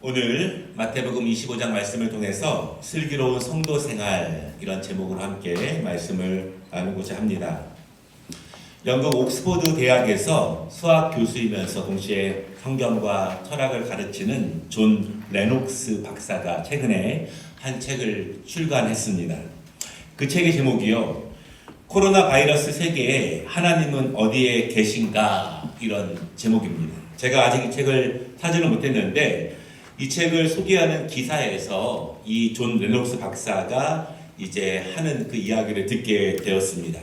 오늘 마태복음 25장 말씀을 통해서 슬기로운 성도 생활 이런 제목으로 함께 말씀을 나누고자 합니다. 영국 옥스퍼드 대학에서 수학 교수이면서 동시에 성경과 철학을 가르치는 존 레녹스 박사가 최근에 한 책을 출간했습니다. 그 책의 제목이요. 코로나 바이러스 세계에 하나님은 어디에 계신가 이런 제목입니다. 제가 아직 이 책을 사지는 못했는데 이 책을 소개하는 기사에서 이 존 레녹스 박사가 이제 하는 그 이야기를 듣게 되었습니다.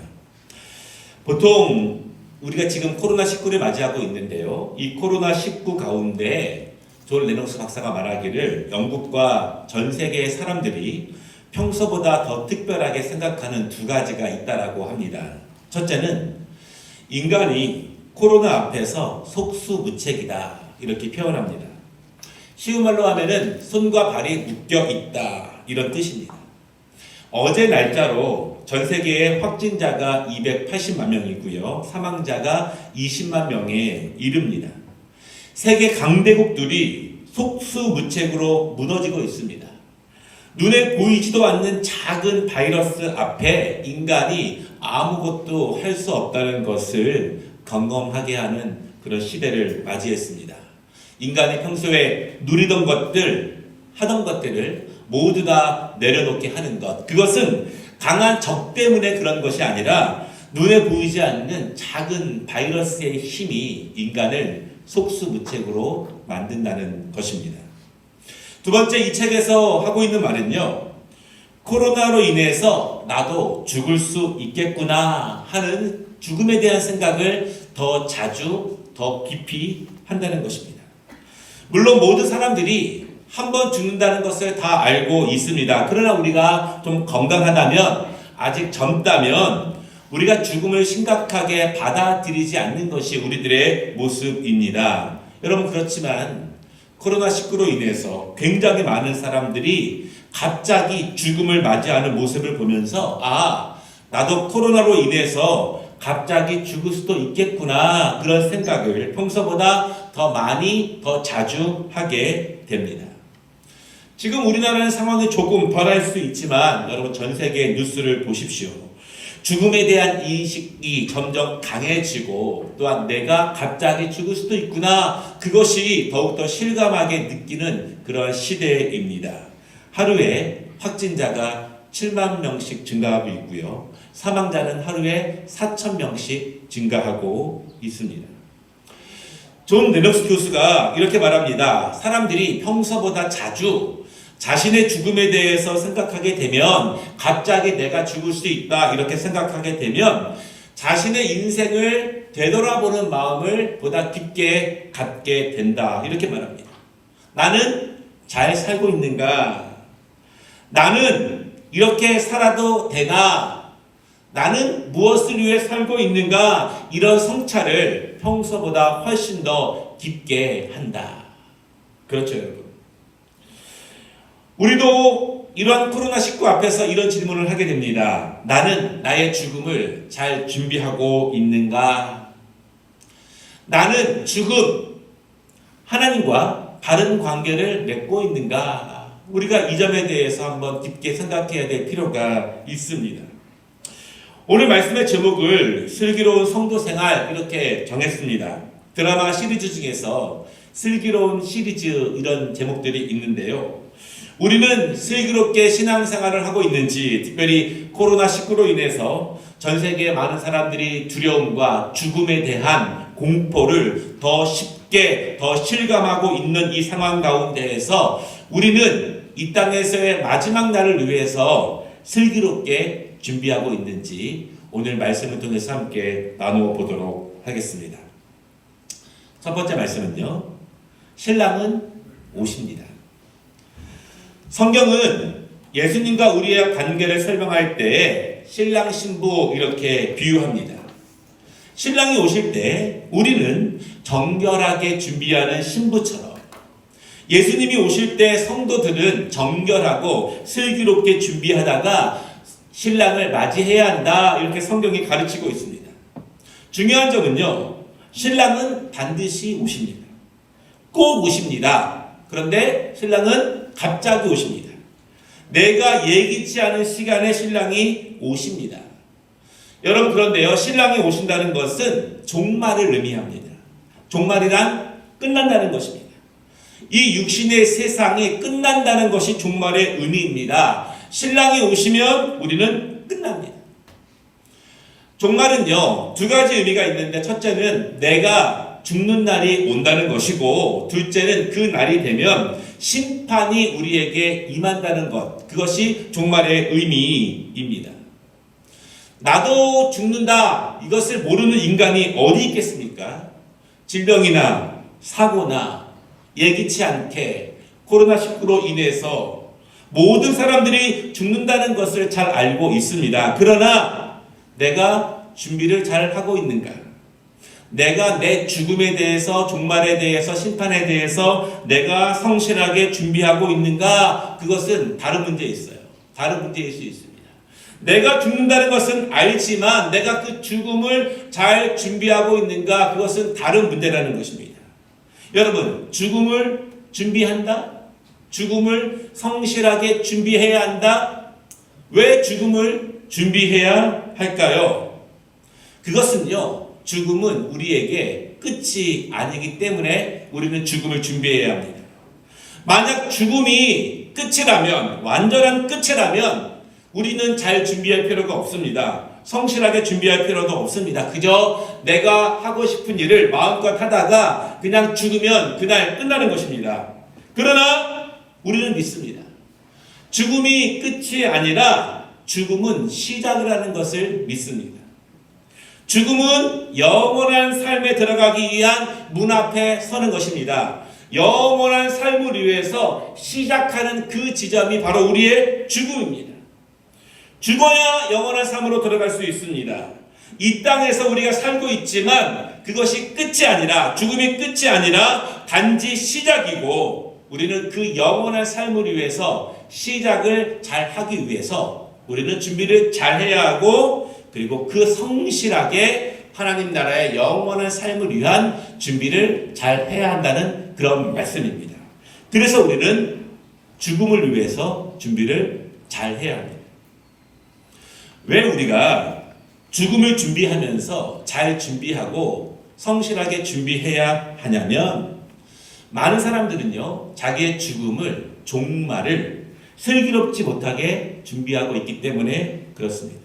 보통 우리가 지금 코로나19를 맞이하고 있는데요. 이 코로나19 가운데 존 레녹스 박사가 말하기를 영국과 전 세계의 사람들이 평소보다 더 특별하게 생각하는 두 가지가 있다라고 합니다. 첫째는 인간이 코로나 앞에서 속수무책이다 이렇게 표현합니다. 쉬운 말로 하면은 손과 발이 묶여 있다 이런 뜻입니다. 어제 날짜로 전 세계의 확진자가 280만 명이고요. 사망자가 20만 명에 이릅니다. 세계 강대국들이 속수무책으로 무너지고 있습니다. 눈에 보이지도 않는 작은 바이러스 앞에 인간이 아무것도 할 수 없다는 것을 경험하게 하는 그런 시대를 맞이했습니다. 인간이 평소에 누리던 것들, 하던 것들을 모두 다 내려놓게 하는 것. 그것은 강한 적 때문에 그런 것이 아니라 눈에 보이지 않는 작은 바이러스의 힘이 인간을 속수무책으로 만든다는 것입니다. 두 번째, 이 책에서 하고 있는 말은요. 코로나로 인해서 나도 죽을 수 있겠구나 하는 죽음에 대한 생각을 더 자주, 더 깊이 한다는 것입니다. 물론 모든 사람들이 한 번 죽는다는 것을 다 알고 있습니다. 그러나 우리가 좀 건강하다면, 아직 젊다면 우리가 죽음을 심각하게 받아들이지 않는 것이 우리들의 모습입니다. 여러분, 그렇지만 코로나19로 인해서 굉장히 많은 사람들이 갑자기 죽음을 맞이하는 모습을 보면서 나도 코로나로 인해서 갑자기 죽을 수도 있겠구나 그런 생각을 평소보다 더 많이 더 자주 하게 됩니다. 지금 우리나라의 상황이 조금 변할 수 있지만 여러분 전 세계 뉴스를 보십시오. 죽음에 대한 인식이 점점 강해지고 또한 내가 갑자기 죽을 수도 있구나 그것이 더욱더 실감하게 느끼는 그런 시대입니다. 하루에 확진자가 7만 명씩 증가하고 있고요. 사망자는 하루에 4,000명씩 증가하고 있습니다. 존 레녹스 교수가 이렇게 말합니다. 사람들이 평소보다 자주 자신의 죽음에 대해서 생각하게 되면 갑자기 내가 죽을 수 있다 이렇게 생각하게 되면 자신의 인생을 되돌아보는 마음을 보다 깊게 갖게 된다 이렇게 말합니다. 나는 잘 살고 있는가? 나는 이렇게 살아도 되나? 나는 무엇을 위해 살고 있는가? 이런 성찰을 평소보다 훨씬 더 깊게 한다. 그렇죠, 여러분. 우리도 이러한 코로나19 앞에서 이런 질문을 하게 됩니다. 나는 나의 죽음을 잘 준비하고 있는가? 나는 죽음, 하나님과 바른 관계를 맺고 있는가? 우리가 이 점에 대해서 한번 깊게 생각해야 될 필요가 있습니다. 오늘 말씀의 제목을 슬기로운 성도 생활 이렇게 정했습니다. 드라마 시리즈 중에서 슬기로운 시리즈 이런 제목들이 있는데요. 우리는 슬기롭게 신앙생활을 하고 있는지 특별히 코로나19로 인해서 전 세계의 많은 사람들이 두려움과 죽음에 대한 공포를 더 쉽게 더 실감하고 있는 이 상황 가운데에서 우리는 이 땅에서의 마지막 날을 위해서 슬기롭게 준비하고 있는지 오늘 말씀을 통해서 함께 나누어 보도록 하겠습니다. 첫 번째 말씀은요. 신랑은 오십니다. 성경은 예수님과 우리의 관계를 설명할 때 신랑 신부 이렇게 비유합니다. 신랑이 오실 때 우리는 정결하게 준비하는 신부처럼 예수님이 오실 때 성도들은 정결하고 슬기롭게 준비하다가 신랑을 맞이해야 한다 이렇게 성경이 가르치고 있습니다. 중요한 점은요. 신랑은 반드시 오십니다. 꼭 오십니다. 그런데 신랑은 갑자기 오십니다. 내가 예기치 않은 시간에 신랑이 오십니다. 여러분, 그런데요, 신랑이 오신다는 것은 종말을 의미합니다. 종말이란 끝난다는 것입니다. 이 육신의 세상이 끝난다는 것이 종말의 의미입니다. 신랑이 오시면 우리는 끝납니다. 종말은요, 두 가지 의미가 있는데, 첫째는 내가 죽는 날이 온다는 것이고, 둘째는 그 날이 되면 심판이 우리에게 임한다는 것, 그것이 종말의 의미입니다. 나도 죽는다, 이것을 모르는 인간이 어디 있겠습니까? 질병이나 사고나 예기치 않게 코로나19로 인해서 모든 사람들이 죽는다는 것을 잘 알고 있습니다. 그러나 내가 준비를 잘 하고 있는가? 내가 내 죽음에 대해서, 종말에 대해서, 심판에 대해서 내가 성실하게 준비하고 있는가? 그것은 다른 문제에 있어요. 다른 문제일 수 있습니다. 내가 죽는다는 것은 알지만 내가 그 죽음을 잘 준비하고 있는가? 그것은 다른 문제라는 것입니다. 여러분, 죽음을 준비한다? 죽음을 성실하게 준비해야 한다? 왜 죽음을 준비해야 할까요? 그것은요, 죽음은 우리에게 끝이 아니기 때문에 우리는 죽음을 준비해야 합니다. 만약 죽음이 끝이라면, 완전한 끝이라면 우리는 잘 준비할 필요가 없습니다. 성실하게 준비할 필요도 없습니다. 그저 내가 하고 싶은 일을 마음껏 하다가 그냥 죽으면 그날 끝나는 것입니다. 그러나 우리는 믿습니다. 죽음이 끝이 아니라 죽음은 시작이라는 것을 믿습니다. 죽음은 영원한 삶에 들어가기 위한 문 앞에 서는 것입니다. 영원한 삶을 위해서 시작하는 그 지점이 바로 우리의 죽음입니다. 죽어야 영원한 삶으로 들어갈 수 있습니다. 이 땅에서 우리가 살고 있지만 그것이 끝이 아니라, 죽음이 끝이 아니라 단지 시작이고, 우리는 그 영원한 삶을 위해서 시작을 잘 하기 위해서 우리는 준비를 잘 해야 하고, 그리고 그 성실하게 하나님 나라의 영원한 삶을 위한 준비를 잘 해야 한다는 그런 말씀입니다. 그래서 우리는 죽음을 위해서 준비를 잘 해야 합니다. 왜 우리가 죽음을 준비하면서 잘 준비하고 성실하게 준비해야 하냐면, 많은 사람들은요, 자기의 죽음을, 종말을 슬기롭지 못하게 준비하고 있기 때문에 그렇습니다.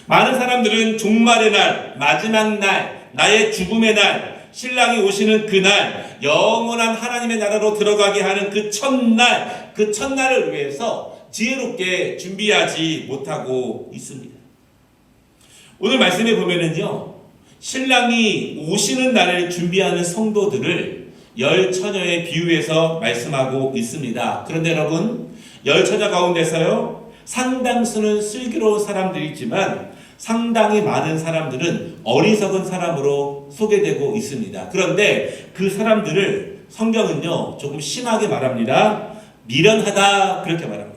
많은 사람들은 종말의 날, 마지막 날, 나의 죽음의 날, 신랑이 오시는 그날, 영원한 하나님의 나라로 들어가게 하는 그 첫날을 위해서 지혜롭게 준비하지 못하고 있습니다. 오늘 말씀에 보면은요, 신랑이 오시는 날을 준비하는 성도들을 열 처녀에 비유해서 말씀하고 있습니다. 그런데 여러분, 열 처녀 가운데서요, 상당수는 슬기로운 사람들이지만 상당히 많은 사람들은 어리석은 사람으로 소개되고 있습니다. 그런데 그 사람들을 성경은요, 조금 심하게 말합니다. 미련하다, 그렇게 말합니다.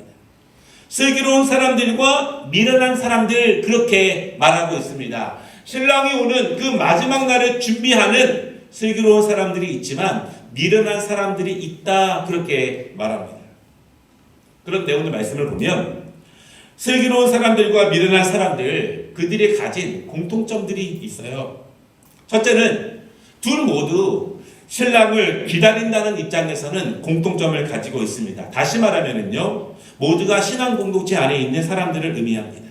슬기로운 사람들과 미련한 사람들, 그렇게 말하고 있습니다. 신랑이 오는 그 마지막 날을 준비하는 슬기로운 사람들이 있지만 미련한 사람들이 있다, 그렇게 말합니다. 그런데 오늘 말씀을 보면 슬기로운 사람들과 미련한 사람들, 그들이 가진 공통점들이 있어요. 첫째는 둘 모두 신랑을 기다린다는 입장에서는 공통점을 가지고 있습니다. 다시 말하면요, 모두가 신앙 공동체 안에 있는 사람들을 의미합니다.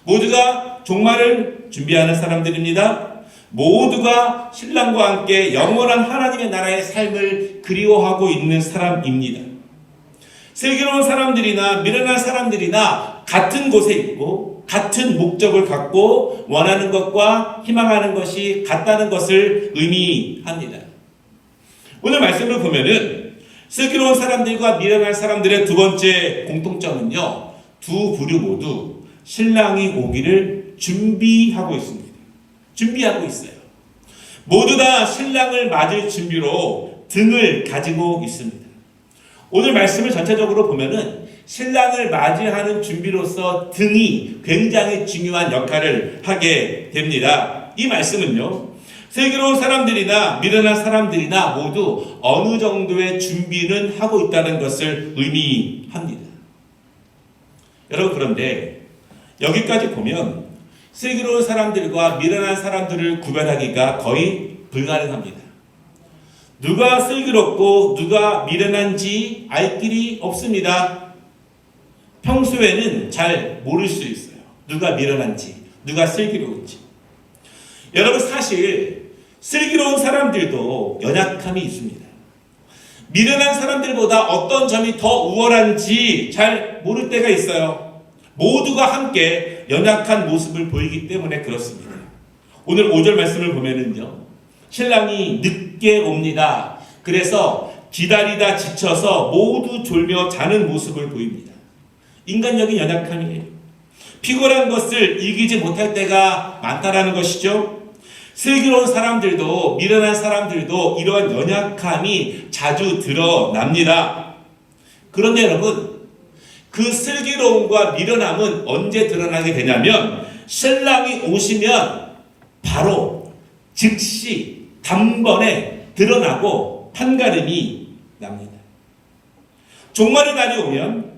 모두가 종말을 준비하는 사람들입니다. 모두가 신랑과 함께 영원한 하나님의 나라의 삶을 그리워하고 있는 사람입니다. 슬기로운 사람들이나 미련한 사람들이나 같은 곳에 있고 같은 목적을 갖고 원하는 것과 희망하는 것이 같다는 것을 의미합니다. 오늘 말씀을 보면은 슬기로운 사람들과 미련한 사람들의 두 번째 공통점은요, 두 부류 모두 신랑이 오기를 준비하고 있습니다. 준비하고 있어요. 모두 다 신랑을 맞을 준비로 등을 가지고 있습니다. 오늘 말씀을 전체적으로 보면은 신랑을 맞이하는 준비로서 등이 굉장히 중요한 역할을 하게 됩니다. 이 말씀은요, 슬기로운 사람들이나 미련한 사람들이나 모두 어느 정도의 준비는 하고 있다는 것을 의미합니다. 여러분, 그런데 여기까지 보면 슬기로운 사람들과 미련한 사람들을 구별하기가 거의 불가능합니다. 누가 슬기롭고 누가 미련한지 알 길이 없습니다. 평소에는 잘 모를 수 있어요. 누가 미련한지, 누가 슬기로운지. 여러분, 사실 슬기로운 사람들도 연약함이 있습니다. 미련한 사람들보다 어떤 점이 더 우월한지 잘 모를 때가 있어요. 모두가 함께 연약한 모습을 보이기 때문에 그렇습니다. 오늘 5절 말씀을 보면은요, 신랑이 늦게 옵니다. 그래서 기다리다 지쳐서 모두 졸며 자는 모습을 보입니다. 인간적인 연약함이에요. 피곤한 것을 이기지 못할 때가 많다라는 것이죠. 슬기로운 사람들도 미련한 사람들도 이러한 연약함이 자주 드러납니다. 그런데 여러분, 그 슬기로움과 미련함은 언제 드러나게 되냐면 신랑이 오시면 바로 즉시 단번에 드러나고 판가름이 납니다. 종말의 날이 오면,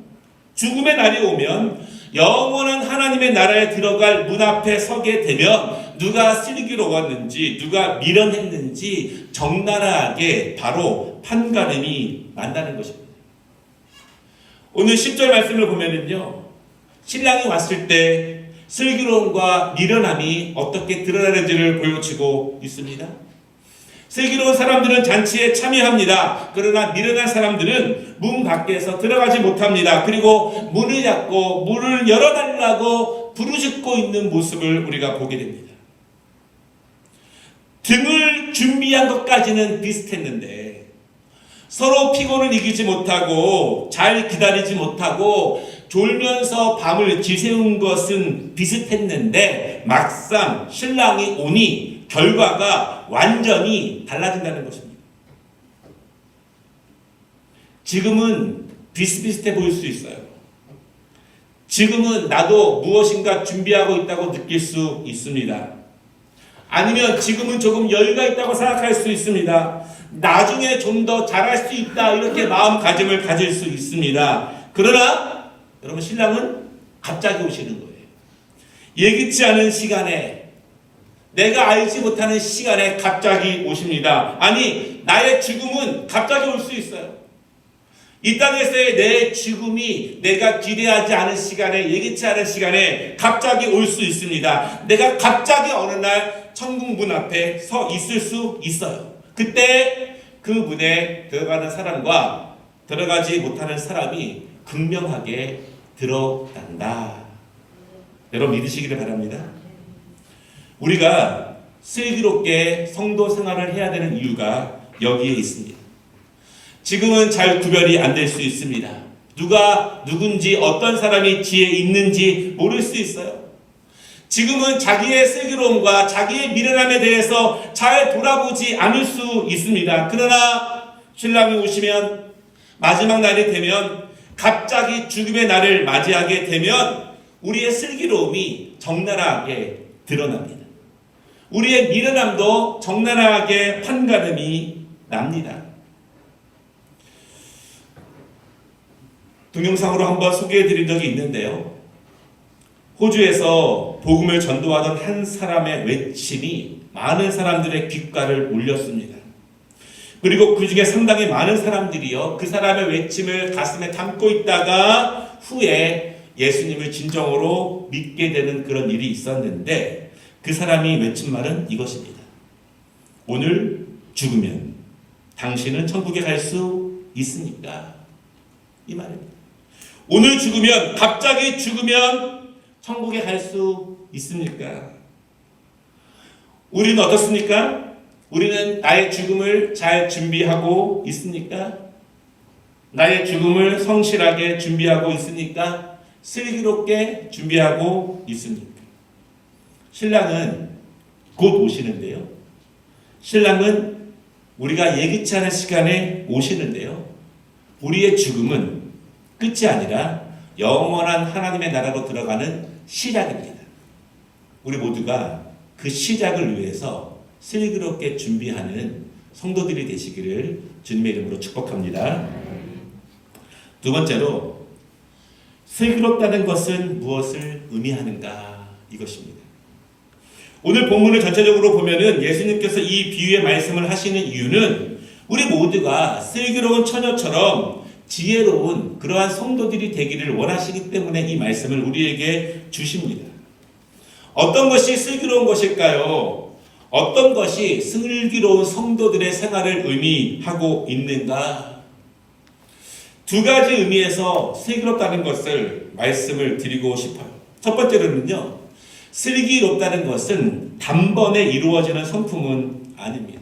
죽음의 날이 오면 영원한 하나님의 나라에 들어갈 문 앞에 서게 되면 누가 슬기로웠는지 누가 미련했는지 적나라하게 바로 판가름이 난다는 것입니다. 오늘 10절 말씀을 보면은요, 신랑이 왔을 때 슬기로움과 미련함이 어떻게 드러나는지를 보여주고 있습니다. 슬기로운 사람들은 잔치에 참여합니다. 그러나 미련한 사람들은 문 밖에서 들어가지 못합니다. 그리고 문을 닫고 문을 열어달라고 부르짖고 있는 모습을 우리가 보게 됩니다. 등을 준비한 것까지는 비슷했는데 서로 피곤을 이기지 못하고 잘 기다리지 못하고 졸면서 밤을 지새운 것은 비슷했는데 막상 신랑이 오니 결과가 완전히 달라진다는 것입니다. 지금은 비슷비슷해 보일 수 있어요. 지금은 나도 무엇인가 준비하고 있다고 느낄 수 있습니다. 아니면 지금은 조금 여유가 있다고 생각할 수 있습니다. 나중에 좀 더 잘할 수 있다, 이렇게 마음가짐을 가질 수 있습니다. 그러나 여러분, 신랑은 갑자기 오시는 거예요. 예기치 않은 시간에, 내가 알지 못하는 시간에 갑자기 오십니다. 아니, 나의 죽음은 갑자기 올 수 있어요. 이 땅에서의 내 죽음이 내가 기대하지 않은 시간에, 예기치 않은 시간에 갑자기 올 수 있습니다. 내가 갑자기 어느 날 천국 문 앞에 서 있을 수 있어요. 그때 그 문에 들어가는 사람과 들어가지 못하는 사람이 극명하게 드러난다. 여러분, 믿으시기를 바랍니다. 우리가 슬기롭게 성도 생활을 해야 되는 이유가 여기에 있습니다. 지금은 잘 구별이 안 될 수 있습니다. 누가 누군지, 어떤 사람이 지혜 있는지 모를 수 있어요. 지금은 자기의 슬기로움과 자기의 미련함에 대해서 잘 돌아보지 않을 수 있습니다. 그러나 신랑이 오시면, 마지막 날이 되면, 갑자기 죽음의 날을 맞이하게 되면 우리의 슬기로움이 적나라하게 드러납니다. 우리의 미련함도 적나라하게 판가름이 납니다. 동영상으로 한번 소개해드린 적이 있는데요. 호주에서 복음을 전도하던 한 사람의 외침이 많은 사람들의 귓가를 울렸습니다. 그리고 그 중에 상당히 많은 사람들이요, 그 사람의 외침을 가슴에 담고 있다가 후에 예수님을 진정으로 믿게 되는 그런 일이 있었는데, 그 사람이 외친 말은 이것입니다. 오늘 죽으면 당신은 천국에 갈 수 있습니까? 이 말입니다. 오늘 죽으면, 갑자기 죽으면 천국에 갈 수 있습니까? 우리는 어떻습니까? 우리는 나의 죽음을 잘 준비하고 있습니까? 나의 죽음을 성실하게 준비하고 있습니까? 슬기롭게 준비하고 있습니까? 신랑은 곧 오시는데요. 신랑은 우리가 예기치 않은 시간에 오시는데요. 우리의 죽음은 끝이 아니라 영원한 하나님의 나라로 들어가는 시작입니다. 우리 모두가 그 시작을 위해서 슬기롭게 준비하는 성도들이 되시기를 주님의 이름으로 축복합니다. 두 번째로, 슬기롭다는 것은 무엇을 의미하는가? 이것입니다. 오늘 본문을 전체적으로 보면은 예수님께서 이 비유의 말씀을 하시는 이유는 우리 모두가 슬기로운 처녀처럼 지혜로운 그러한 성도들이 되기를 원하시기 때문에 이 말씀을 우리에게 주십니다. 어떤 것이 슬기로운 것일까요? 어떤 것이 슬기로운 성도들의 생활을 의미하고 있는가? 두 가지 의미에서 슬기롭다는 것을 말씀을 드리고 싶어요. 첫 번째로는요, 슬기롭다는 것은 단번에 이루어지는 성품은 아닙니다.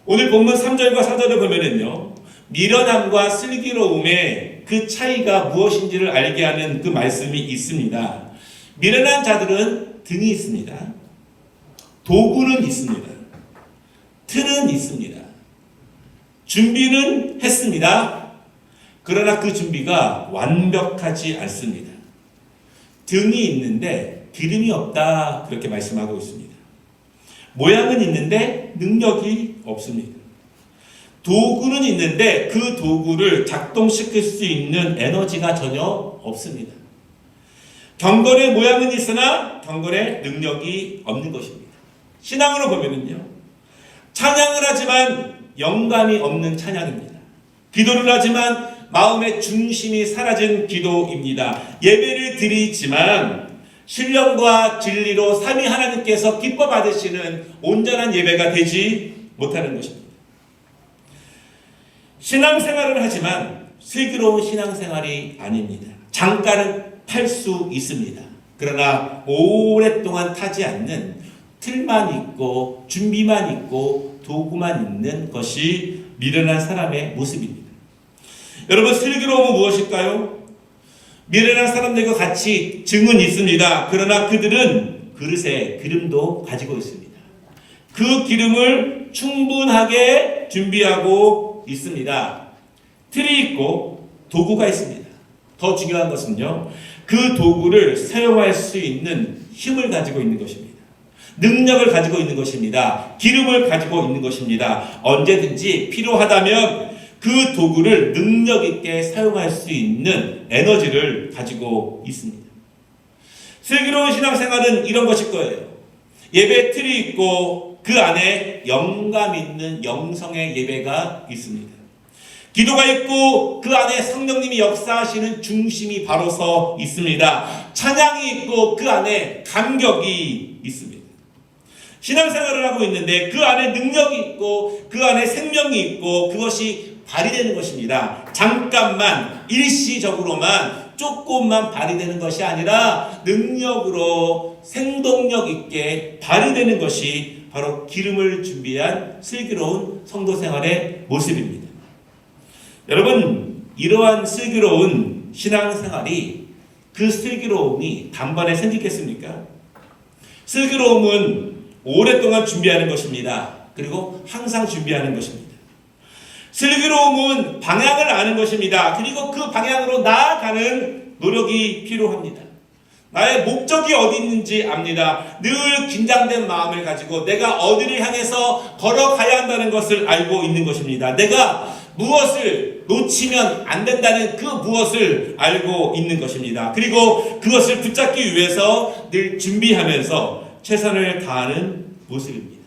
오늘 본문 3절과 4절을 보면은요, 미련함과 슬기로움의 그 차이가 무엇인지를 알게 하는 그 말씀이 있습니다. 미련한 자들은 등이 있습니다. 도구는 있습니다. 틀은 있습니다. 준비는 했습니다. 그러나 그 준비가 완벽하지 않습니다. 등이 있는데 기름이 없다, 그렇게 말씀하고 있습니다. 모양은 있는데 능력이 없습니다. 도구는 있는데 그 도구를 작동시킬 수 있는 에너지가 전혀 없습니다. 경건의 모양은 있으나 경건의 능력이 없는 것입니다. 신앙으로 보면은요, 찬양을 하지만 영감이 없는 찬양입니다. 기도를 하지만 마음의 중심이 사라진 기도입니다. 예배를 드리지만 신령과 진리로 삼위 하나님께서 기뻐 받으시는 온전한 예배가 되지 못하는 것입니다. 신앙생활을 하지만 슬기로운 신앙생활이 아닙니다. 장가를 탈 수 있습니다. 그러나 오랫동안 타지 않는 틀만 있고 준비만 있고 도구만 있는 것이 미련한 사람의 모습입니다. 여러분, 슬기로움은 무엇일까요? 미련한 사람들과 같이 증은 있습니다. 그러나 그들은 그릇에 기름도 가지고 있습니다. 그 기름을 충분하게 준비하고 있습니다. 틀이 있고 도구가 있습니다. 더 중요한 것은요, 그 도구를 사용할 수 있는 힘을 가지고 있는 것입니다. 능력을 가지고 있는 것입니다. 기름을 가지고 있는 것입니다. 언제든지 필요하다면 그 도구를 능력 있게 사용할 수 있는 에너지를 가지고 있습니다. 슬기로운 신앙생활은 이런 것일 거예요. 예배 틀이 있고 그 안에 영감 있는 영성의 예배가 있습니다. 기도가 있고 그 안에 성령님이 역사하시는 중심이 바로 서 있습니다. 찬양이 있고 그 안에 감격이 있습니다. 신앙생활을 하고 있는데 그 안에 능력이 있고 그 안에 생명이 있고 그것이 발휘되는 것입니다. 잠깐만 일시적으로만 조금만 발휘되는 것이 아니라 능력으로 생동력 있게 발휘되는 것이 바로 기름을 준비한 슬기로운 성도생활의 모습입니다. 여러분, 이러한 슬기로운 신앙생활이 그 슬기로움이 단번에 생기겠습니까? 슬기로움은 오랫동안 준비하는 것입니다. 그리고 항상 준비하는 것입니다. 슬기로움은 방향을 아는 것입니다. 그리고 그 방향으로 나아가는 노력이 필요합니다. 나의 목적이 어디 있는지 압니다. 늘 긴장된 마음을 가지고 내가 어디를 향해서 걸어가야 한다는 것을 알고 있는 것입니다. 내가 무엇을 놓치면 안 된다는 그 무엇을 알고 있는 것입니다. 그리고 그것을 붙잡기 위해서 늘 준비하면서 최선을 다하는 모습입니다.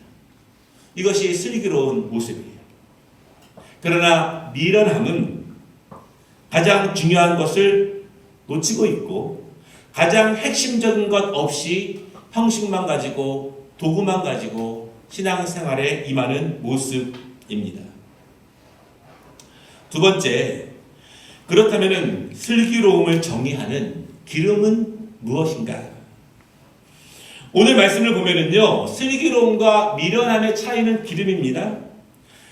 이것이 슬기로운 모습이에요. 그러나 미련함은 가장 중요한 것을 놓치고 있고 가장 핵심적인 것 없이 형식만 가지고 도구만 가지고 신앙생활에 임하는 모습입니다. 두 번째, 그렇다면 슬기로움을 정의하는 기름은 무엇인가? 오늘 말씀을 보면은요, 슬기로움과 미련함의 차이는 기름입니다.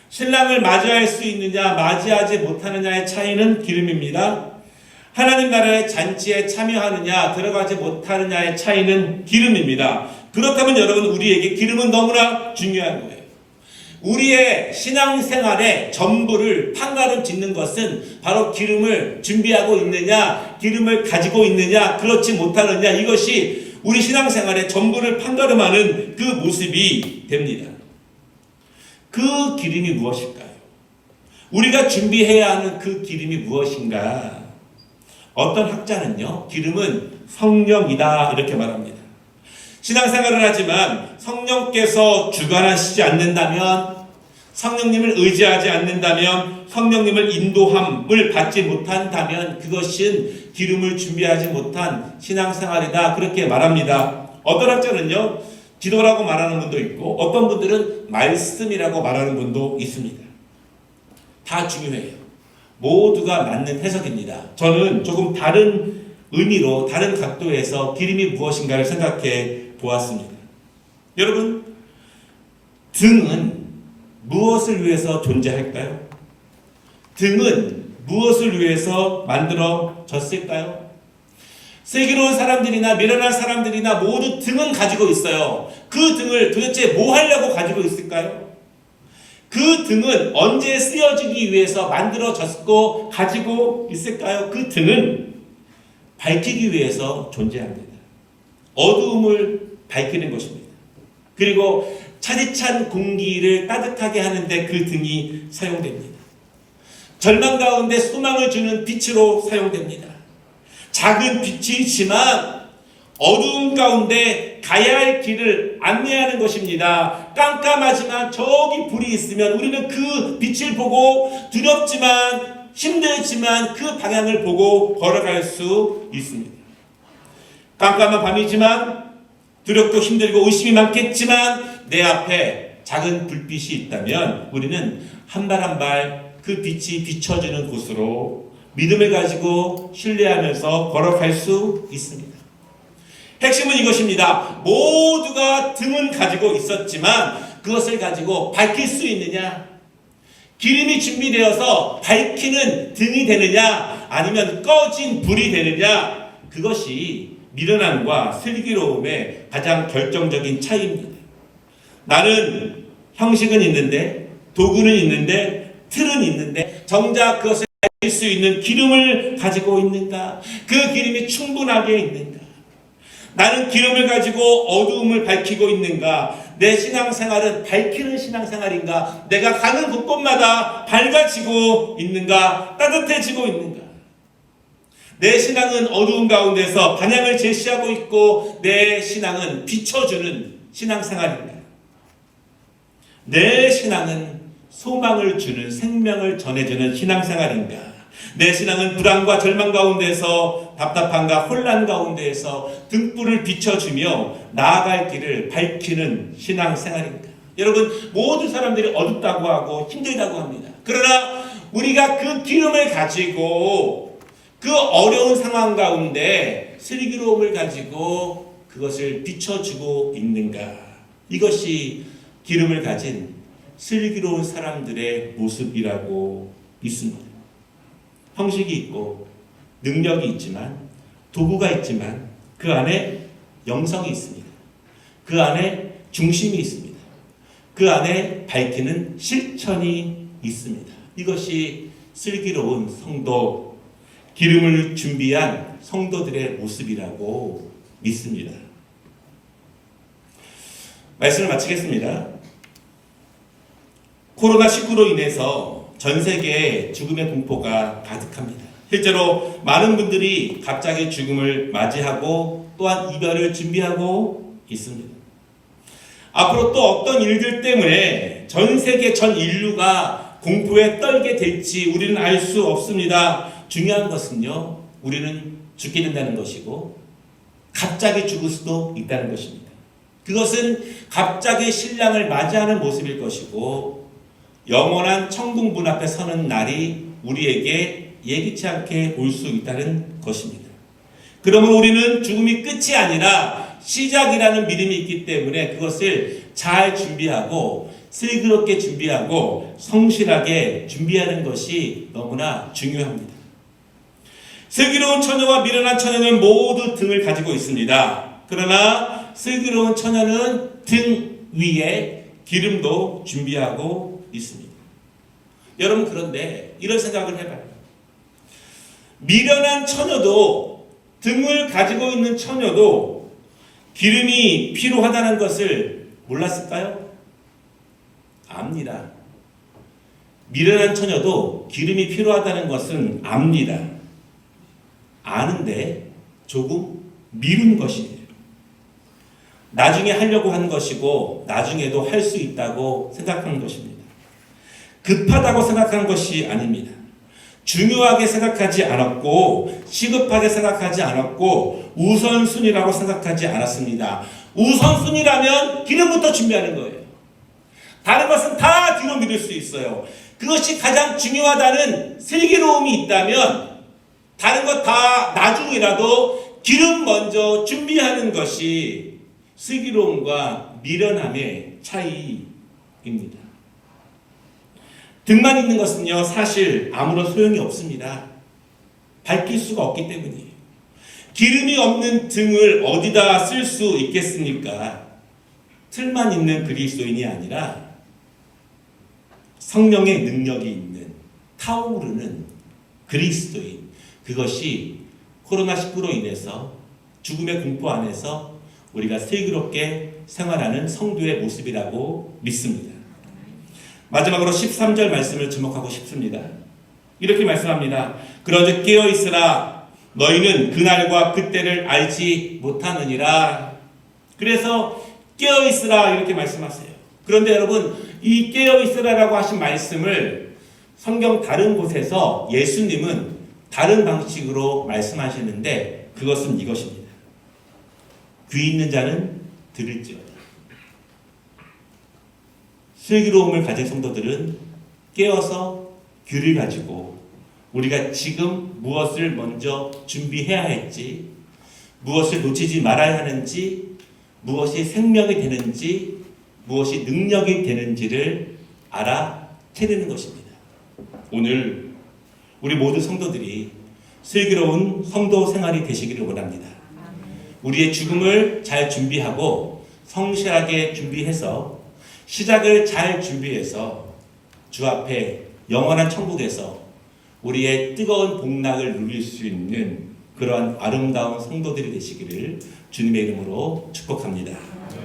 신랑을 맞이할 수 있느냐 맞이하지 못하느냐의 차이는 기름입니다. 하나님 나라의 잔치에 참여하느냐 들어가지 못하느냐의 차이는 기름입니다. 그렇다면 여러분, 우리에게 기름은 너무나 중요한 거예요. 우리의 신앙생활의 전부를 판가름 짓는 것은 바로 기름을 준비하고 있느냐, 기름을 가지고 있느냐, 그렇지 못하느냐, 이것이 우리 신앙생활의 전부를 판가름하는 그 모습이 됩니다. 그 기름이 무엇일까요? 우리가 준비해야 하는 그 기름이 무엇인가? 어떤 학자는요, 기름은 성령이다 이렇게 말합니다. 신앙생활을 하지만 성령께서 주관하시지 않는다면, 성령님을 의지하지 않는다면, 성령님을 인도함을 받지 못한다면 그것은 기름을 준비하지 못한 신앙생활이다 그렇게 말합니다. 어떤 학자는요, 기도라고 말하는 분도 있고 어떤 분들은 말씀이라고 말하는 분도 있습니다. 다 중요해요. 모두가 맞는 해석입니다. 저는 조금 다른 의미로 다른 각도에서 기름이 무엇인가를 생각해 보았습니다. 여러분, 등은 무엇을 위해서 존재할까요? 등은 무엇을 위해서 만들어졌을까요? 슬기로운 사람들이나 미련한 사람들이나 모두 등은 가지고 있어요. 그 등을 도대체 뭐 하려고 가지고 있을까요? 그 등은 언제 쓰여지기 위해서 만들어졌고 가지고 있을까요? 그 등은 밝히기 위해서 존재합니다. 어두움을 밝히는 것입니다. 그리고 차디찬 공기를 따뜻하게 하는데 그 등이 사용됩니다. 절망 가운데 소망을 주는 빛으로 사용됩니다. 작은 빛이지만 어두운 가운데 가야 할 길을 안내하는 것입니다. 깜깜하지만 저기 불이 있으면 우리는 그 빛을 보고 두렵지만 힘들지만 그 방향을 보고 걸어갈 수 있습니다. 깜깜한 밤이지만 두렵고 힘들고 의심이 많겠지만 내 앞에 작은 불빛이 있다면 우리는 한 발 한 발 그 빛이 비춰주는 곳으로 믿음을 가지고 신뢰하면서 걸어갈 수 있습니다. 핵심은 이것입니다. 모두가 등은 가지고 있었지만 그것을 가지고 밝힐 수 있느냐? 기름이 준비되어서 밝히는 등이 되느냐? 아니면 꺼진 불이 되느냐? 그것이 미련함과 슬기로움의 가장 결정적인 차이입니다. 나는 형식은 있는데, 도구는 있는데, 틀은 있는데 정작 그것을 밝힐 수 있는 기름을 가지고 있는가? 그 기름이 충분하게 있는가? 나는 기름을 가지고 어두움을 밝히고 있는가? 내 신앙생활은 밝히는 신앙생활인가? 내가 가는 곳곳마다 밝아지고 있는가? 따뜻해지고 있는가? 내 신앙은 어두운 가운데서 방향을 제시하고 있고 내 신앙은 비춰주는 신앙생활인가? 내 신앙은 소망을 주는 생명을 전해주는 신앙생활인가? 내 신앙은 불안과 절망 가운데서 답답함과 혼란 가운데에서 등불을 비춰주며 나아갈 길을 밝히는 신앙생활인가? 여러분, 모든 사람들이 어둡다고 하고 힘들다고 합니다. 그러나 우리가 그 기름을 가지고 그 어려운 상황 가운데 슬기로움을 가지고 그것을 비춰주고 있는가? 이것이 기름을 가진 슬기로운 사람들의 모습이라고 믿습니다. 형식이 있고 능력이 있지만 도구가 있지만 그 안에 영성이 있습니다. 그 안에 중심이 있습니다. 그 안에 밝히는 실천이 있습니다. 이것이 슬기로운 성도, 기름을 준비한 성도들의 모습이라고 믿습니다. 말씀을 마치겠습니다. 코로나19로 인해서 전 세계에 죽음의 공포가 가득합니다. 실제로 많은 분들이 갑자기 죽음을 맞이하고 또한 이별을 준비하고 있습니다. 앞으로 또 어떤 일들 때문에 전 세계 전 인류가 공포에 떨게 될지 우리는 알 수 없습니다. 중요한 것은요, 우리는 죽게 된다는 것이고 갑자기 죽을 수도 있다는 것입니다. 그것은 갑자기 신랑을 맞이하는 모습일 것이고 영원한 천국 문 앞에 서는 날이 우리에게 예기치 않게 올 수 있다는 것입니다. 그러므로 우리는 죽음이 끝이 아니라 시작이라는 믿음이 있기 때문에 그것을 잘 준비하고 슬기롭게 준비하고 성실하게 준비하는 것이 너무나 중요합니다. 슬기로운 처녀와 미련한 처녀는 모두 등을 가지고 있습니다. 그러나 슬기로운 처녀는 등 위에 기름도 준비하고 있습니다. 여러분, 그런데 이런 생각을 해봐요. 미련한 처녀도, 등을 가지고 있는 처녀도 기름이 필요하다는 것을 몰랐을까요? 압니다. 미련한 처녀도 기름이 필요하다는 것은 압니다. 아는데 조금 미룬 것이에요. 나중에 하려고 한 것이고 나중에도 할 수 있다고 생각한 것입니다. 급하다고 생각한 것이 아닙니다. 중요하게 생각하지 않았고 시급하게 생각하지 않았고 우선순위라고 생각하지 않았습니다. 우선순위라면 기름부터 준비하는 거예요. 다른 것은 다 뒤로 미룰 수 있어요. 그것이 가장 중요하다는 슬기로움이 있다면 다른 것 다 나중이라도 기름 먼저 준비하는 것이 슬기로움과 미련함의 차이입니다. 등만 있는 것은요, 사실 아무런 소용이 없습니다. 밝힐 수가 없기 때문이에요. 기름이 없는 등을 어디다 쓸 수 있겠습니까? 틀만 있는 그리스도인이 아니라 성령의 능력이 있는 타오르는 그리스도인, 그것이 코로나19로 인해서 죽음의 공포 안에서 우리가 슬기롭게 생활하는 성도의 모습이라고 믿습니다. 마지막으로 13절 말씀을 주목하고 싶습니다. 이렇게 말씀합니다. 그런즉 깨어있으라. 너희는 그날과 그때를 알지 못하느니라. 그래서 깨어있으라 이렇게 말씀하세요. 그런데 여러분, 이 깨어있으라라고 하신 말씀을 성경 다른 곳에서 예수님은 다른 방식으로 말씀하시는데 그것은 이것입니다. 귀 있는 자는 들을지어다. 슬기로움을 가진 성도들은 깨어서 귀를 가지고 우리가 지금 무엇을 먼저 준비해야 할지, 무엇을 놓치지 말아야 하는지, 무엇이 생명이 되는지, 무엇이 능력이 되는지를 알아채는 것입니다. 오늘 우리 모든 성도들이 슬기로운 성도 생활이 되시기를 원합니다. 우리의 죽음을 잘 준비하고 성실하게 준비해서 시작을 잘 준비해서 주 앞에 영원한 천국에서 우리의 뜨거운 복락을 누릴 수 있는 그러한 아름다운 성도들이 되시기를 주님의 이름으로 축복합니다.